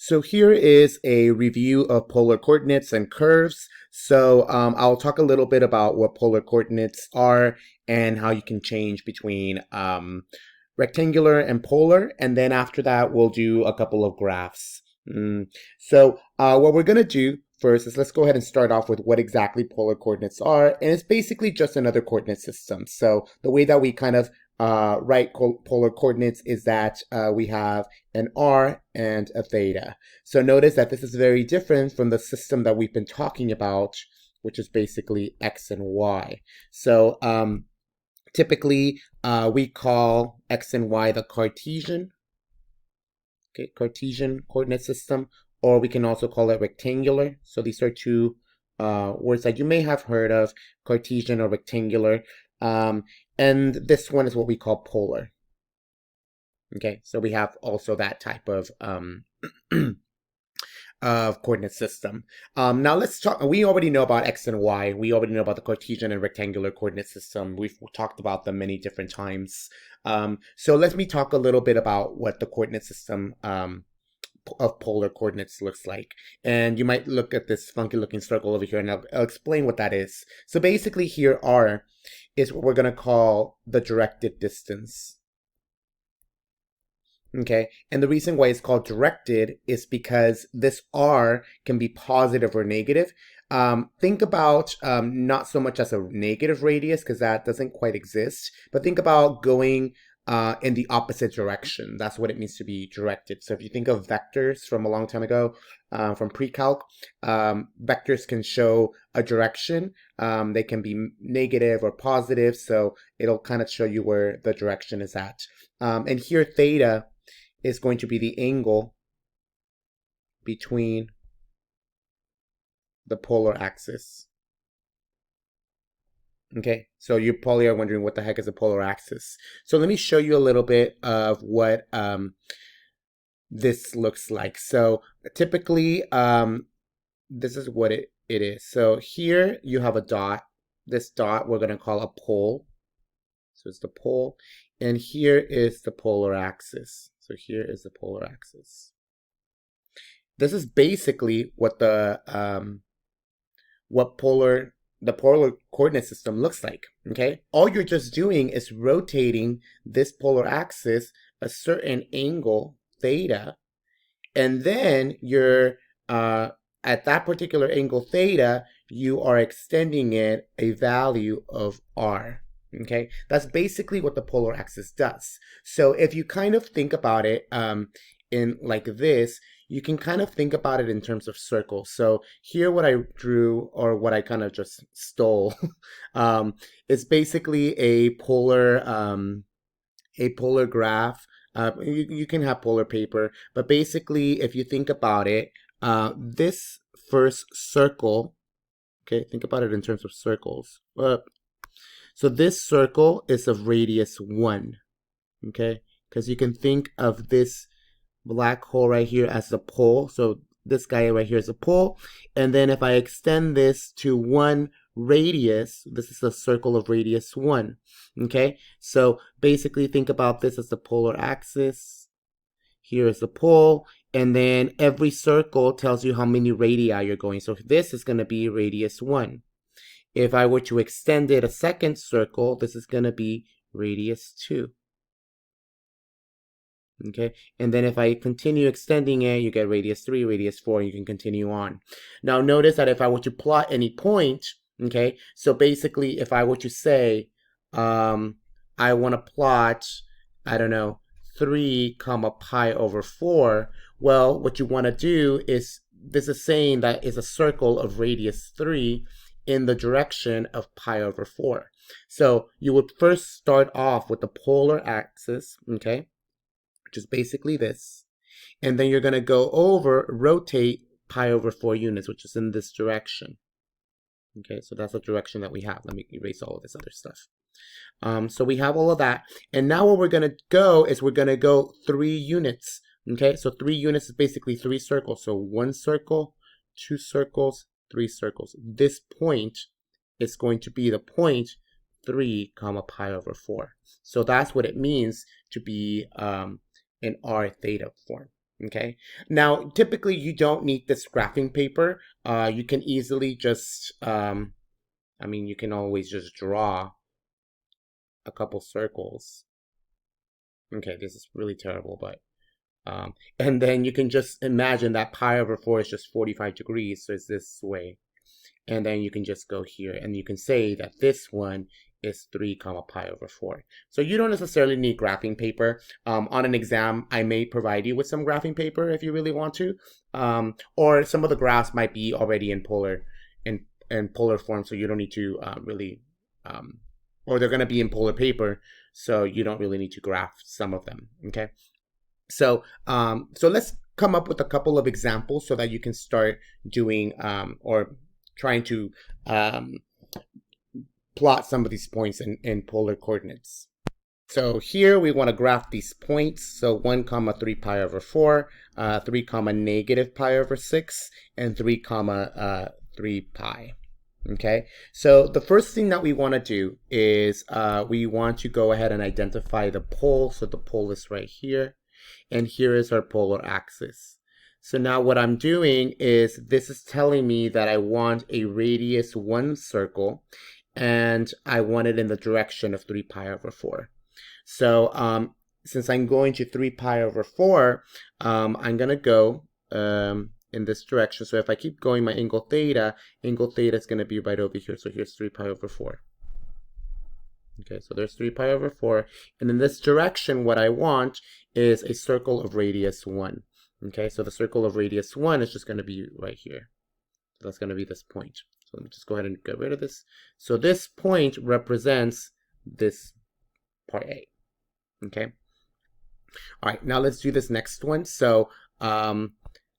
So here is a review of polar coordinates and curves. I'll talk a little bit about what polar coordinates are and how you can change between rectangular and polar. And then after that, we'll do a couple of graphs. What we're going to do first is let's go ahead and start off with what exactly polar coordinates are. And it's basically just another coordinate system. So the way that we kind of write polar coordinates is that we have an r and a theta. So notice that this is very different from the system that we've been talking about, which is basically x and y. So typically we call x and y the Cartesian, Cartesian coordinate system, or we can also call it rectangular. So these are two words that you may have heard of, Cartesian or rectangular. And this one is what we call polar. Okay, so we have also that type of coordinate system. Now let's talk. We already know about x and y. We already know about the Cartesian and rectangular coordinate system. We've talked about them many different times. So let me talk a little bit about what the coordinate system of polar coordinates looks like. And you might look at this funky looking circle over here, and I'll explain what that is. So basically here r is what we're going to call the directed distance. Okay, and the reason why it's called directed is because this r can be positive or negative. Think about not so much as a negative radius, because that doesn't quite exist, but think about going in the opposite direction. That's what it means to be directed. So if you think of vectors from a long time ago, from pre-calc, vectors can show a direction. They can be negative or positive, so it'll kind of show you where the direction is at. And here theta is going to be the angle between the polar axis. Okay, so you probably are wondering what the heck is a polar axis. So let me show you a little bit of what this looks like. So typically, this is what it is. So here you have a dot. This dot we're going to call a pole. So it's the pole. And here is the polar axis. So here is the polar axis. This is basically what the polar coordinate system looks like. Okay, all you're just doing is rotating this polar axis a certain angle theta, and then you're at that particular angle theta, you are extending it a value of r. Okay, that's basically what the polar axis does. So if you kind of think about it in like this, you can kind of think about it in terms of circles. So here what I drew, or what I kind of just stole, is basically a polar graph. You can have polar paper, but basically if you think about it, this first circle, okay, think about it in terms of circles. So this circle is of radius 1, okay? Because you can think of this black hole right here as the pole. So this guy right here is a pole. And then if I extend this to 1 radius, this is a circle of radius 1, okay? So basically think about this as the polar axis. Here is the pole. And then every circle tells you how many radii you're going. So this is going to be radius 1. If I were to extend it a second circle, this is going to be radius 2. Okay, and then if I continue extending it, you get radius 3, radius 4, and you can continue on. Now notice that if I were to plot any point, okay, so basically if I were to say, I want to plot, I don't know, 3 comma pi over 4, well, what you want to do is, this is saying that is a circle of radius 3 in the direction of pi over 4. So you would first start off with the polar axis, okay, which is basically this. And then you're going to go over, rotate pi over 4 units, which is in this direction. Okay, so that's the direction that we have. Let me erase all of this other stuff. So we have all of that. And now what we're going to go is we're going to go 3 units. Okay, so 3 units is basically 3 circles. So 1 circle, 2 circles, 3 circles. This point is going to be the point 3 comma pi over 4. So that's what it means to be in r theta form. Okay. Now, typically you don't need this graphing paper. You can easily just, you can always just draw a couple circles. Okay, this is really terrible, but and then you can just imagine that pi over 4 is just 45 degrees, so it's this way. And then you can just go here and you can say that this one is 3 comma pi over 4. So you don't necessarily need graphing paper. On an exam, I may provide you with some graphing paper if you really want to. Or some of the graphs might be already in polar form, so you don't need to or they're going to be in polar paper, so you don't really need to graph some of them. Okay. So let's come up with a couple of examples so that you can start doing or trying to plot some of these points in polar coordinates. So here we want to graph these points. So 1 comma 3 pi over 4, 3 comma negative pi over 6, and 3 comma 3 pi. Okay, so the first thing that we want to do is we want to go ahead and identify the pole. So the pole is right here, and here is our polar axis. So now what I'm doing is this is telling me that I want a radius 1 circle, and I want it in the direction of 3 pi over 4. So since I'm going to 3 pi over 4, I'm going to go in this direction. So if I keep going, my angle theta is going to be right over here. So here's 3 pi over 4. Okay, so there's 3 pi over 4. And in this direction, what I want is a circle of radius 1. Okay, so the circle of radius 1 is just going to be right here. So that's going to be this point. So let me just go ahead and get rid of this. So this point represents this part A. Okay. All right, now let's do this next one. So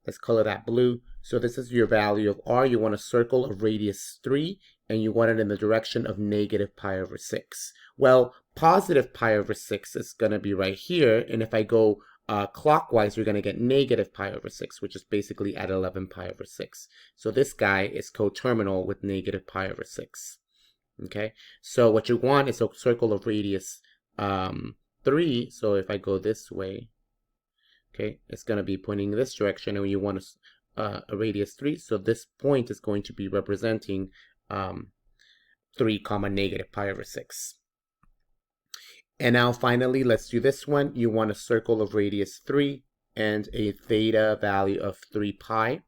let's color that blue. So this is your value of r. You want a circle of radius 3, and you want it in the direction of negative pi over 6. Well, positive pi over 6 is going to be right here, and if I go clockwise, you're going to get negative pi over 6, which is basically at 11 pi over 6. So this guy is coterminal with negative pi over 6. Okay, so what you want is a circle of radius 3. So if I go this way, okay, it's going to be pointing this direction, and you want a radius 3. So this point is going to be representing 3 comma negative pi over 6. And now finally, let's do this one. You want a circle of radius 3 and a theta value of 3 pi.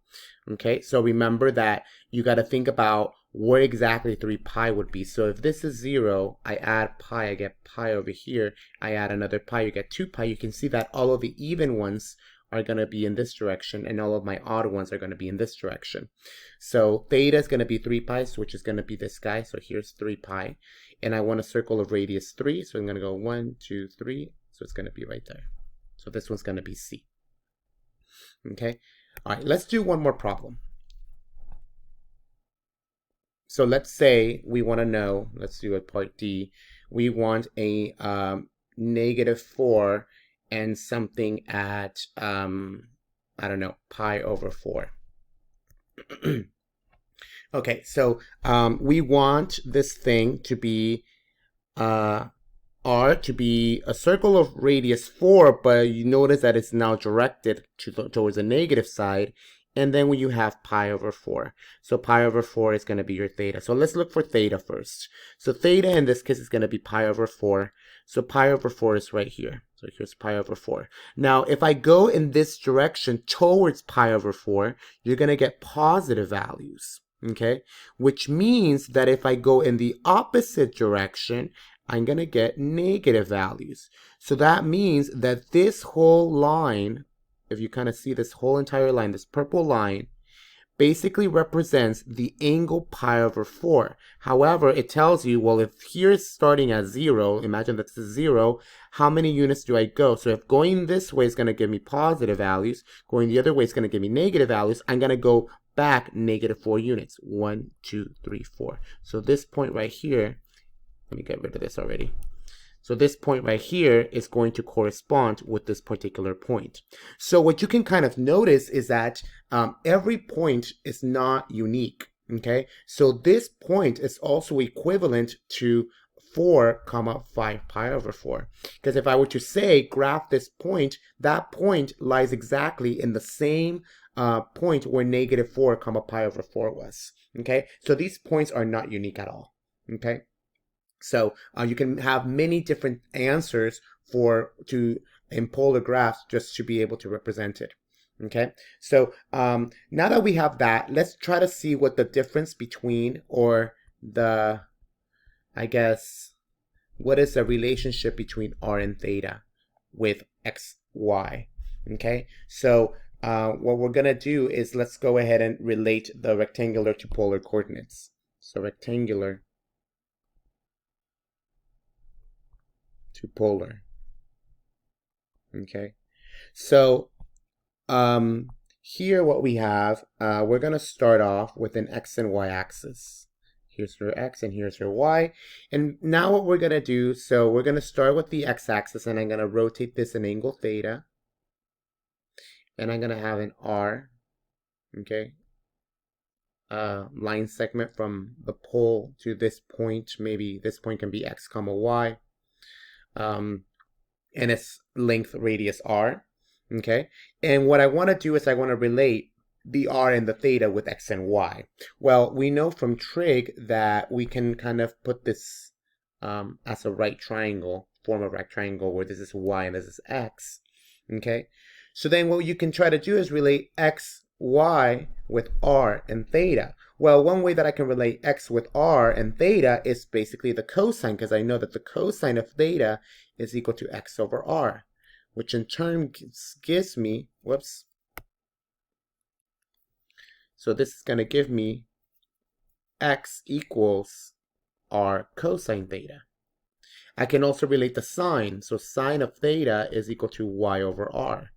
Okay, so remember that you got to think about where exactly 3 pi would be. So if this is 0, I add pi, I get pi over here. I add another pi, you get 2 pi. You can see that all of the even ones are going to be in this direction, and all of my odd ones are going to be in this direction. So theta is going to be 3 pi, which is going to be this guy. So here's 3 pi. And I want a circle of radius 3. So I'm going to go 1, 2, 3. So it's going to be right there. So this one's going to be C. Okay. All right, let's do one more problem. So let's say we want to know, let's do a part D. We want a negative 4 and something at, I don't know, pi over 4. Okay, so we want this thing to be r to be a circle of radius 4, but you notice that it's now directed towards the negative side. And then when you have pi over 4. So pi over 4 is going to be your theta. So let's look for theta first. So theta in this case is going to be pi over 4. So pi over 4 is right here. So here's pi over 4. Now, if I go in this direction towards pi over 4, you're going to get positive values. Okay, which means that if I go in the opposite direction, I'm going to get negative values. So that means that this whole line, if you kind of see this whole entire line, this purple line, basically represents the angle pi over 4. However, it tells you, well, if here's starting at 0, imagine that this is 0, how many units do I go? So if going this way is going to give me positive values, going the other way is going to give me negative values, I'm going to go back negative 4 units. 1, 2, 3, 4. So this point right here, let me get rid of this already. So this point right here is going to correspond with this particular point. So what you can kind of notice is that every point is not unique. Okay, so this point is also equivalent to 4 comma 5 pi over 4. Because if I were to say graph this point, that point lies exactly in the same point where negative 4 comma pi over 4 was. Okay, so these points are not unique at all. Okay, so you can have many different answers in polar graphs just to be able to represent it. Okay, so now that we have that, let's try to see what the difference between, or I guess, what is the relationship between r and theta with x, y. Okay, so what we're going to do is let's go ahead and relate the rectangular to polar coordinates. So rectangular to polar. Okay, so here what we have, we're going to start off with an x and y axis. Here's your x and here's your y. And now what we're going to do, so we're going to start with the x-axis, and I'm going to rotate this an angle theta. And I'm going to have an r, okay, line segment from the pole to this point. Maybe this point can be x comma y. And its length radius r. Okay, and what I want to do is I want to relate the r and the theta with x and y. Well, we know from trig that we can kind of put this as a right triangle, form a right triangle where this is y and this is x. Okay, so then what you can try to do is relate x, y with r and theta. Well, one way that I can relate x with r and theta is basically the cosine, because I know that the cosine of theta is equal to x over r, which in turn gives me, whoops, so this is going to give me x equals r cosine theta. I can also relate the sine, so sine of theta is equal to y over r.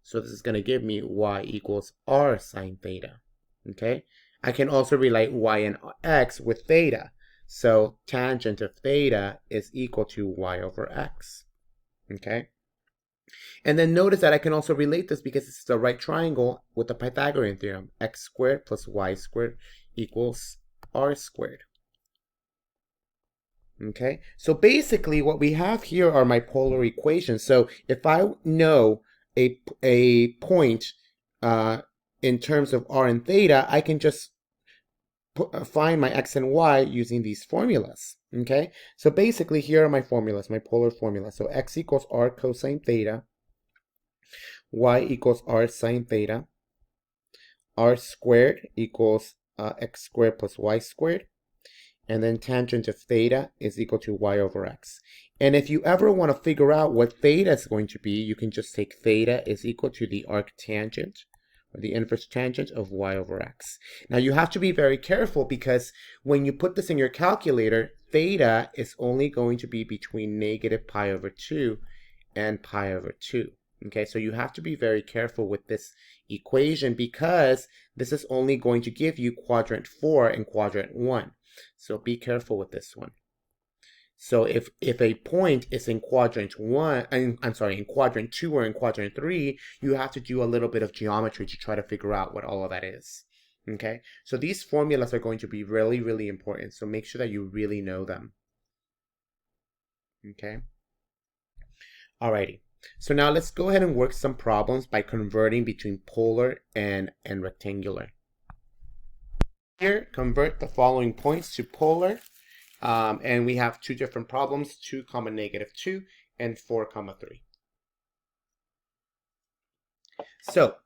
So this is going to give me y equals r sine theta. Okay, I can also relate y and x with theta. So tangent of theta is equal to y over x. Okay, and then notice that I can also relate this because it's the right triangle with the Pythagorean theorem. X squared plus y squared equals r squared. Okay, so basically what we have here are my polar equations. So if I know a point in terms of r and theta, I can just find my x and y using these formulas. Okay, so basically here are my formulas, my polar formulas. So x equals r cosine theta, y equals r sine theta, r squared equals x squared plus y squared, and then tangent of theta is equal to y over x. And if you ever want to figure out what theta is going to be, you can just take theta is equal to the arctangent, or the inverse tangent of y over x. Now you have to be very careful, because when you put this in your calculator, theta is only going to be between negative pi over 2 and pi over 2. Okay, so you have to be very careful with this equation, because this is only going to give you quadrant 4 and quadrant 1. So be careful with this one. So if a point is in quadrant 1, in quadrant 2 or in quadrant 3, you have to do a little bit of geometry to try to figure out what all of that is. Okay, so these formulas are going to be really, really important. So make sure that you really know them. Okay. Alrighty. So now let's go ahead and work some problems by converting between polar and rectangular. Here, convert the following points to polar, and we have two different problems, 2 comma negative 2 and 4 comma 3. So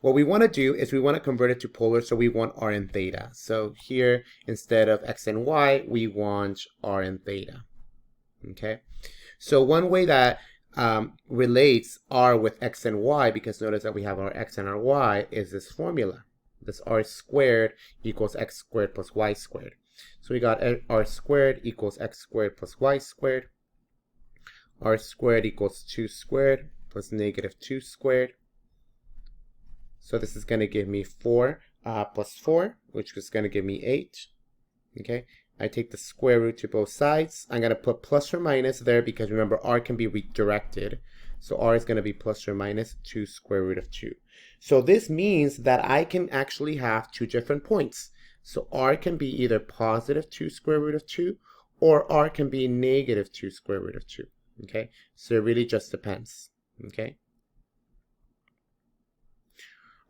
what we want to do is we want to convert it to polar, so we want r and theta. So here, instead of x and y, we want r and theta. Okay, so one way that relates r with x and y, because notice that we have our x and our y, is this formula. This r squared equals x squared plus y squared. So we got r squared equals x squared plus y squared. R squared equals 2 squared plus negative 2 squared. So this is going to give me 4 plus 4, which is going to give me 8. Okay, I take the square root to both sides. I'm going to put plus or minus there, because remember, r can be redirected. So r is going to be plus or minus 2 square root of 2. So this means that I can actually have two different points. So r can be either positive 2 square root of 2 or r can be negative 2 square root of 2. Okay, so it really just depends. Okay.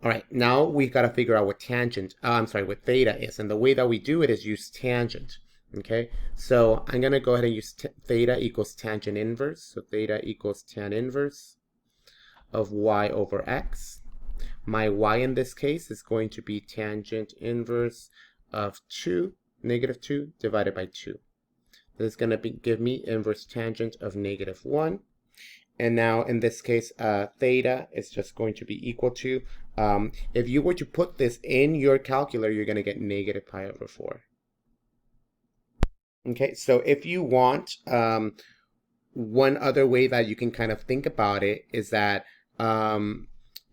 All right, now we've got to figure out what tangent, what theta is. And the way that we do it is use tangent. Okay, so I'm going to go ahead and use theta equals tangent inverse. So theta equals tan inverse of y over x. My y in this case is going to be tangent inverse of 2, negative 2, divided by 2. This is going to give me inverse tangent of negative 1. And now in this case, theta is just going to be equal to, if you were to put this in your calculator, you're going to get negative pi over 4. Okay, so if you want, one other way that you can kind of think about it is that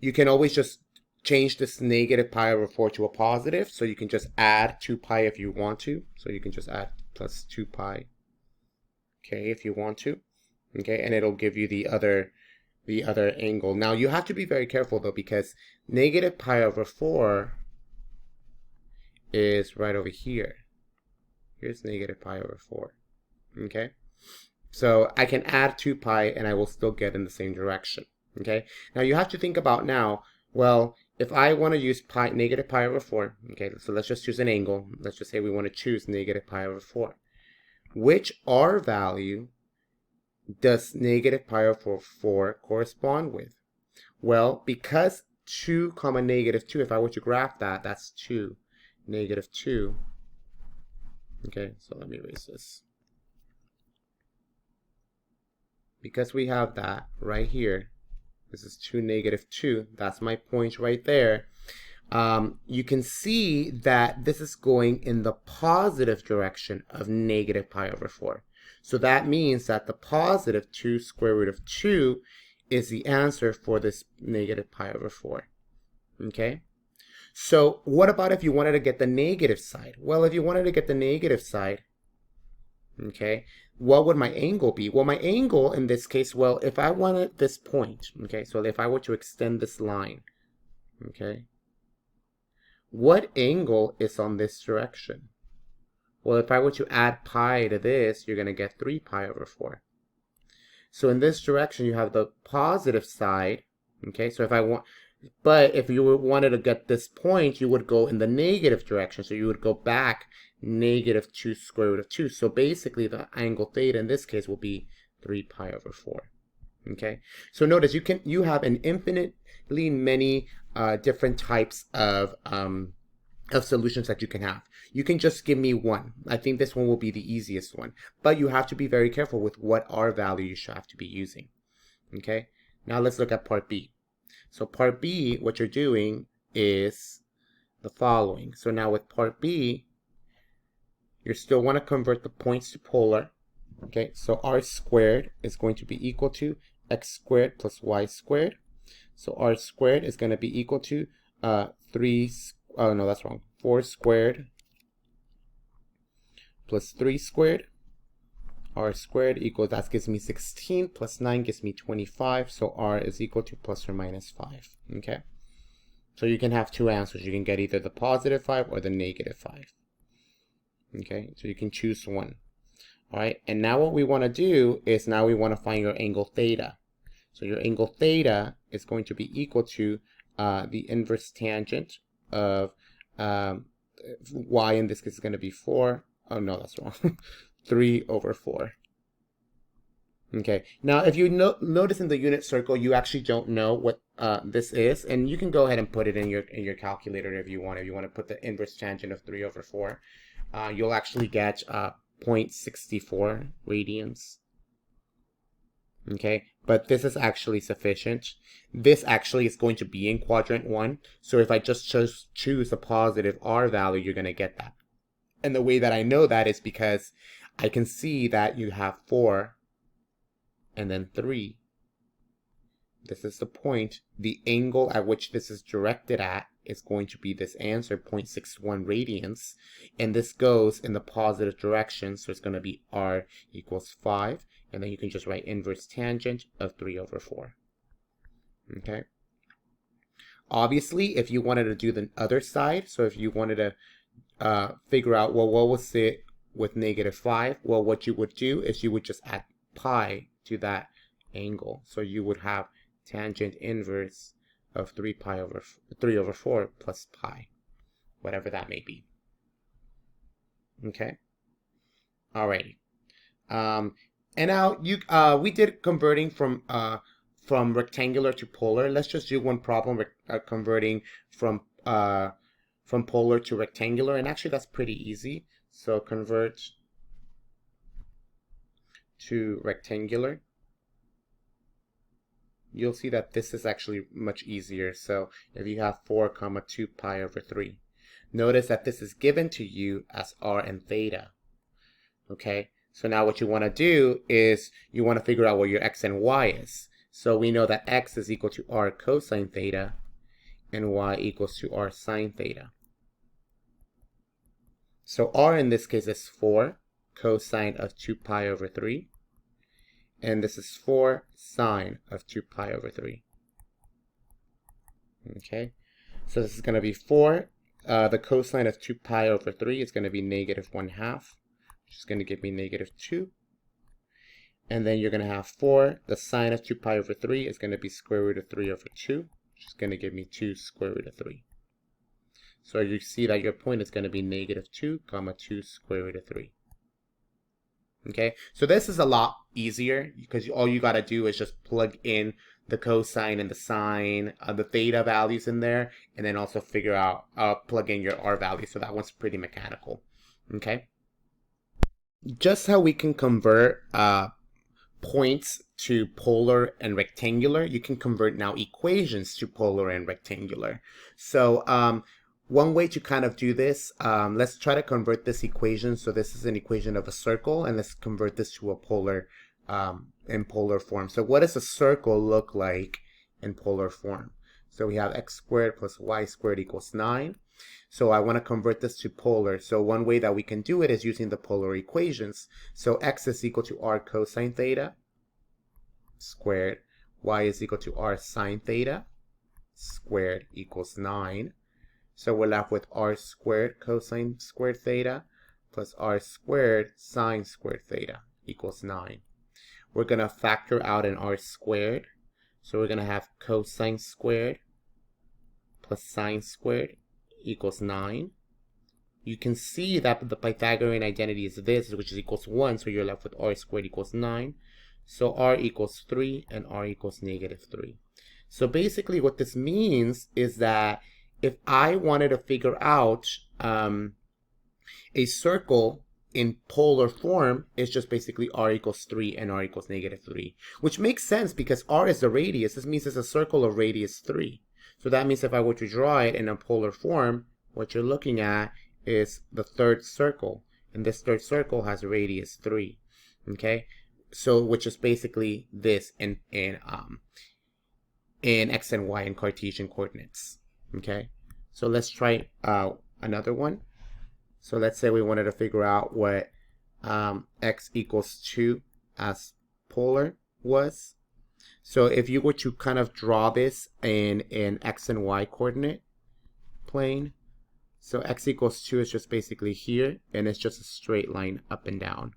you can always just change this negative pi over 4 to a positive. So you can just add 2 pi if you want to. So you can just add plus 2 pi, okay, if you want to. Okay, and it'll give you the other angle. Now you have to be very careful though, because negative pi over 4 is right over here. Here's negative pi over 4. Okay, so I can add 2 pi and I will still get in the same direction. Okay, now you have to think about now, well, if I want to use negative pi over 4, okay, so let's just choose an angle. Let's just say we want to choose negative pi over 4. Which r value does negative pi over 4 correspond with? Well, because 2 comma negative 2, if I were to graph that, that's 2, negative 2. Okay, so let me erase this. Because we have that right here, this is 2, negative 2, that's my point right there. You can see that this is going in the positive direction of negative pi over 4. So that means that the positive 2 square root of 2 is the answer for this negative pi over 4. Okay? So what about if you wanted to get the negative side? Well, if you wanted to get the negative side, okay, what would my angle be? Well, my angle in this case, well, if I wanted this point, okay, so if I were to extend this line, okay, what angle is on this direction? Well, if I were to add pi to this, you're going to get 3 pi over 4. So in this direction, you have the positive side, okay, so if I want, but if you wanted to get this point, you would go in the negative direction, so you would go back negative 2 square root of 2. So basically, the angle theta in this case will be 3 pi over 4. Okay, so notice you have an infinitely many different types of solutions that you can have. You can just give me one. I think this one will be the easiest one, but you have to be very careful with what r value you should have to be using. Okay, now let's look at part B. So part B, what you're doing is the following. So now with part B, you still want to convert the points to polar. Okay, so r squared is going to be equal to x squared plus y squared. So r squared is going to be equal to 4 squared plus 3 squared. R squared equals, that gives me 16, plus 9 gives me 25, so r is equal to plus or minus 5. Okay, so you can have two answers. You can get either the positive 5 or the negative 5. Okay, so you can choose one. All right, and now what we want to do is now we want to find your angle theta. So your angle theta is going to be equal to the inverse tangent of y in this case is going to be 4. Oh no, that's wrong. 3 over 4. Okay, now if you notice in the unit circle, you actually don't know what this is, and you can go ahead and put it in your calculator if you want. If you want to put the inverse tangent of 3 over 4, you'll actually get 0.64 radians. Okay, but this is actually sufficient. This actually is going to be in quadrant 1, so if I just choose a positive r value, you're going to get that. And the way that I know that is because I can see that you have 4 and then 3. This is the point. The angle at which this is directed at is going to be this answer, 0.61 radians. And this goes in the positive direction, so it's going to be r equals 5. And then you can just write inverse tangent of 3 over 4. Okay. Obviously, if you wanted to do the other side, so if you wanted to figure out, well, what with -5? Well, what you would do is you would just add pi to that angle. So you would have tangent inverse of 3 over 4 plus pi, whatever that may be. Okay. Alrighty. And now we did converting from rectangular to polar. Let's just do one problem converting from polar to rectangular, and actually that's pretty easy. So convert to rectangular. You'll see that this is actually much easier. So if you have 4 comma 2 pi over 3, notice that this is given to you as r and theta. Okay, so now what you want to do is you want to figure out what your x and y is. So we know that x is equal to r cosine theta and y equals to r sine theta. So r in this case is 4 cosine of 2 pi over 3. And this is 4 sine of 2 pi over 3. Okay, so this is going to be 4. The cosine of 2 pi over 3 is going to be -1/2, which is going to give me -2. And then you're going to have 4. The sine of 2 pi over 3 is going to be square root of 3 over 2, which is going to give me 2 square root of 3. So you see that your point is going to be -2 comma 2 square root of 3. Okay, so this is a lot easier because all you got to do is just plug in the cosine and the sine, the theta values in there, and then also figure out, plug in your r value. So that one's pretty mechanical. Okay, just how we can convert points to polar and rectangular, you can convert now equations to polar and rectangular. So one way to kind of do this, let's try to convert this equation. So this is an equation of a circle, and let's convert this to a polar in polar form. So what does a circle look like in polar form? So we have x squared plus y squared equals 9. So I want to convert this to polar. So one way that we can do it is using the polar equations. So x is equal to r cosine theta squared, y is equal to r sine theta squared equals 9. So we're left with r squared cosine squared theta plus r squared sine squared theta equals 9. We're going to factor out an r squared. So we're going to have cosine squared plus sine squared equals 9. You can see that the Pythagorean identity is this, which is equals 1. So you're left with r squared equals 9. So r equals 3 and r equals -3. So basically what this means is that if I wanted to figure out a circle in polar form, it's just basically r equals 3 and r equals -3, which makes sense because r is the radius. This means it's a circle of radius 3. So that means if I were to draw it in a polar form, what you're looking at is the third circle, and this third circle has radius 3. Okay, so which is basically this in x and y in Cartesian coordinates. Okay, so let's try another one. So let's say we wanted to figure out what x equals 2 as polar was. So if you were to kind of draw this in an x and y coordinate plane, so x equals 2 is just basically here, and it's just a straight line up and down.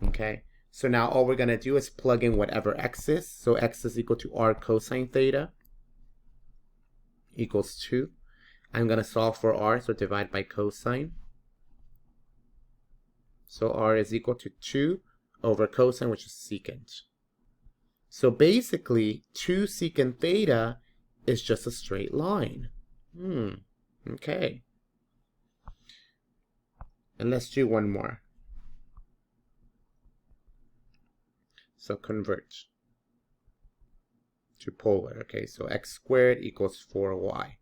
Okay, so now all we're going to do is plug in whatever x is. So x is equal to r cosine theta equals 2. I'm going to solve for r, so divide by cosine. So r is equal to 2 over cosine, which is secant. So basically, 2 secant theta is just a straight line. Okay. And let's do one more. So convert to polar. Okay, so x squared equals 4y.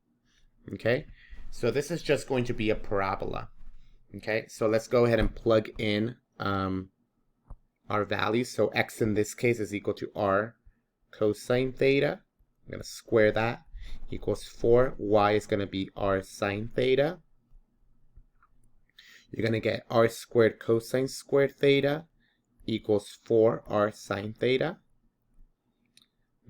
Okay, so this is just going to be a parabola. Okay, so let's go ahead and plug in our values. So x in this case is equal to r cosine theta. I'm going to square that, equals 4. Y is going to be r sine theta. You're going to get r squared cosine squared theta equals 4r sine theta.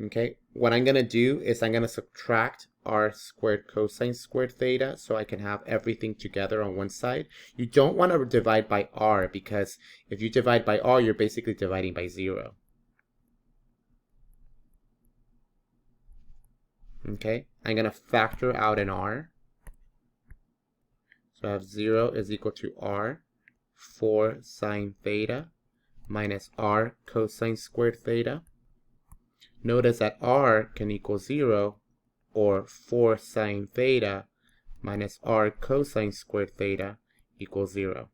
Okay, what I'm going to do is I'm going to subtract r squared cosine squared theta, so I can have everything together on one side. You don't want to divide by r, because if you divide by r, you're basically dividing by 0. Okay, I'm going to factor out an r. So I have 0 is equal to r 4 sine theta minus r cosine squared theta. Notice that r can equal 0, or 4 sine theta minus r cosine squared theta equals 0.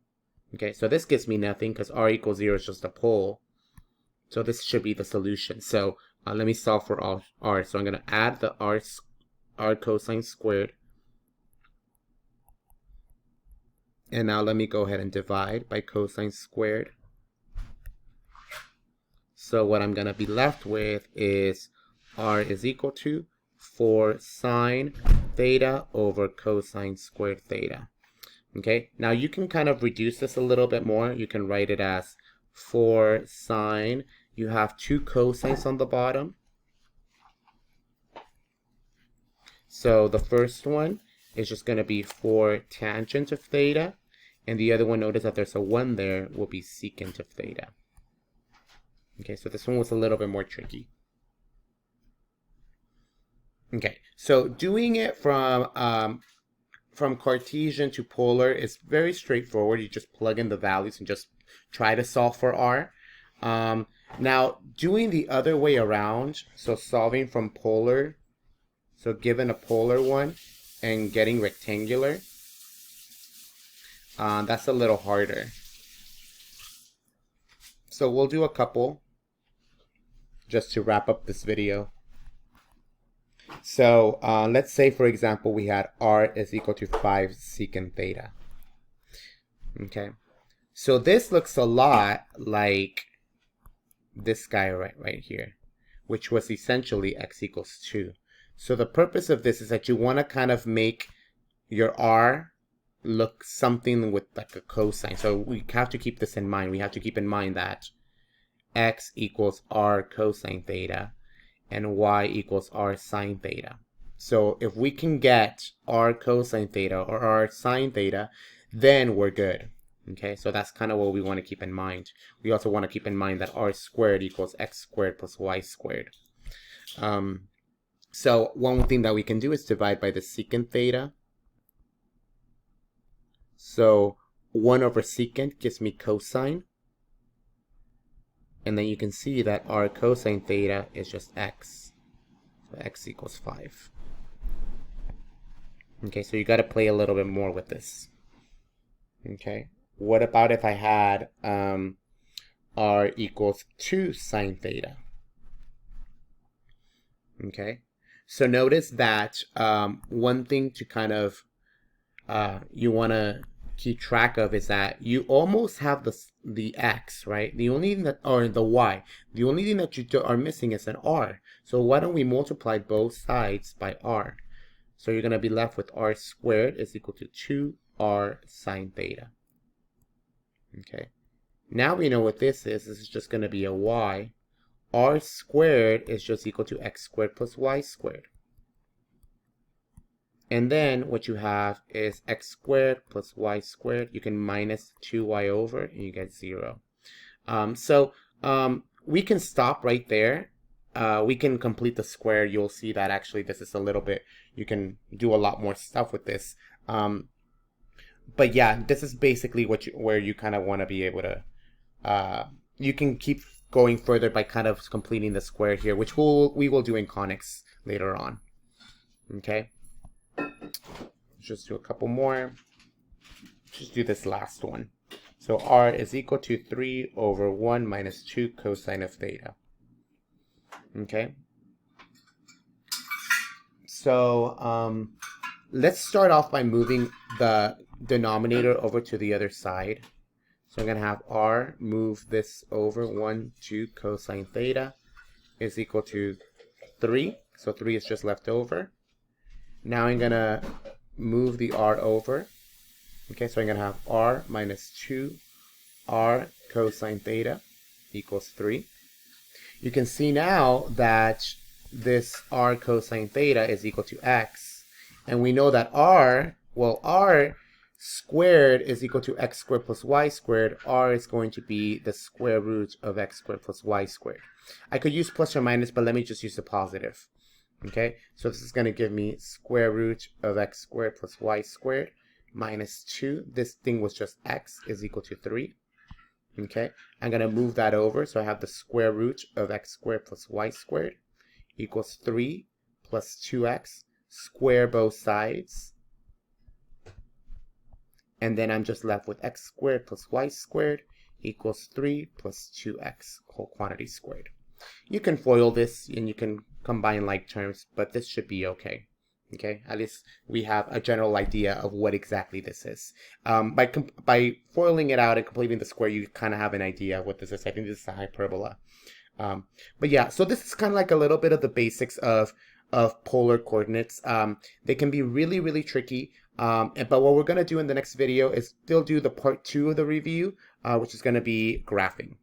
Okay, so this gives me nothing because r equals 0 is just a pole. So this should be the solution. So let me solve for all r. So I'm going to add the r cosine squared. And now let me go ahead and divide by cosine squared. So what I'm going to be left with is r is equal to 4 sine theta over cosine squared theta. Okay, now you can kind of reduce this a little bit more. You can write it as 4 sine. You have 2 cosines on the bottom. So the first one is just going to be 4 tangent of theta. And the other one, notice that there's a 1 there, will be secant of theta. Okay, so this one was a little bit more tricky. Okay, so doing it from Cartesian to polar is very straightforward. You just plug in the values and just try to solve for r. Now, doing the other way around, so solving from polar, so given a polar one and getting rectangular, that's a little harder. So we'll do a couple just to wrap up this video. So let's say, for example, we had r is equal to 5 secant theta. Okay, so this looks a lot like this guy right here, which was essentially x equals 2. So the purpose of this is that you want to kind of make your r look something with like a cosine. So we have to keep this in mind. We have to keep in mind that x equals r cosine theta and y equals r sine theta. So if we can get r cosine theta or r sine theta, then we're good. Okay, so that's kind of what we want to keep in mind. We also want to keep in mind that r squared equals x squared plus y squared. So one thing that we can do is divide by the secant theta. So 1 over secant gives me cosine. And then you can see that r cosine theta is just x. So x equals 5. Okay, so you got to play a little bit more with this. Okay, what about if I had r equals 2 sine theta? Okay, so notice that one thing to kind of you want to keep track of is that you almost have the x, right? The only thing that, or the y, the only thing that you are missing is an r. So why don't we multiply both sides by r? So you're going to be left with r squared is equal to 2r sine theta. Okay, now we know what this is. This is just going to be a y. R squared is just equal to x squared plus y squared. And then what you have is x squared plus y squared. You can minus 2y over and you get 0. We can stop right there. We can complete the square. You'll see that actually this is a little bit, you can do a lot more stuff with this. But yeah, this is basically where you kind of want to be able to, you can keep going further by kind of completing the square here, which we will do in conics later on. Okay. Just do a couple more. Just do this last one. So r is equal to 3 over 1 minus 2 cosine of theta. Okay. So let's start off by moving the denominator over to the other side. So I'm going to have r move this over 1, 2 cosine theta is equal to 3. So 3 is just left over. Now I'm going to move the r over. Okay, so I'm going to have r minus 2r cosine theta equals 3. You can see now that this r cosine theta is equal to x, and we know that r squared is equal to x squared plus y squared, r is going to be the square root of x squared plus y squared. I could use plus or minus, but let me just use the positive. Okay, so this is going to give me square root of x squared plus y squared minus 2. This thing was just x is equal to 3. Okay, I'm going to move that over, so I have the square root of x squared plus y squared equals 3 plus 2x, square both sides, and then I'm just left with x squared plus y squared equals 3 plus 2x, whole quantity squared. You can FOIL this and you can combine like terms, but this should be okay. Okay, at least we have a general idea of what exactly this is. By FOILing it out and completing the square, you kind of have an idea of what this is. I think this is a hyperbola. But yeah, so this is kind of like a little bit of the basics of polar coordinates. They can be really, really tricky. But what we're going to do in the next video is still do the part 2 of the review, which is going to be graphing.